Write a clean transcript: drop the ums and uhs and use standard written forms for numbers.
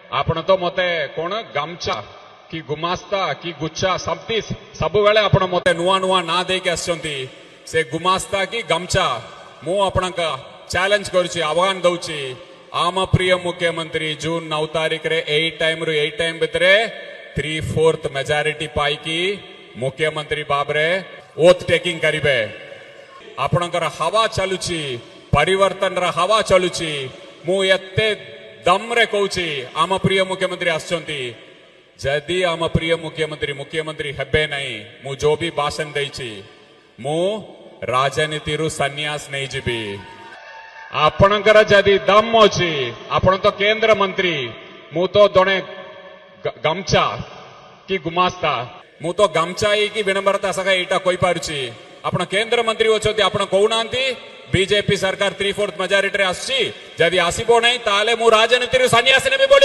आपण तो मते कोण गामचा कि गुमास्ता कि गुच्छा सबु बेले आपण मते नुआ नुआ ना देके आछंती से गुमास्ता कि गामचा मु आपणक चैलेंज करूची आह्वान दउची आम प्रिय मुख्यमंत्री जून 9 तारीख रे 8 टाइम भितरे 3/4 मेजॉरिटी पाइकी मुख्यमंत्री बाबरे ओथ टेकिंग करिबे आपणकर हवा चलुची परिवर्तन रा हवा चलुची मु एते दम रे कहूची आम प्रिय मुख्यमंत्री आछंती जदि आम प्रिय मुख्यमंत्री हेबे नहीं मु जो भी भाषण देछि मु राजनीति रु सन्यास नहीं जीबी आपणकर जदि दम अछि आपण तो केंद्र मंत्री मु तो जणे गमचा कि गुमास्ता मु तो गमचा कि विनम्रता सका एटा कहि पारुछि आपण केंद्र मंत्री अछंती आपण कहउनांती बीजेपी सरकार 3/4 मेजॉरिटी रे आछि जदि आसीबो नहीं ताले मु राजनीति रु सन्यास नेबी बोली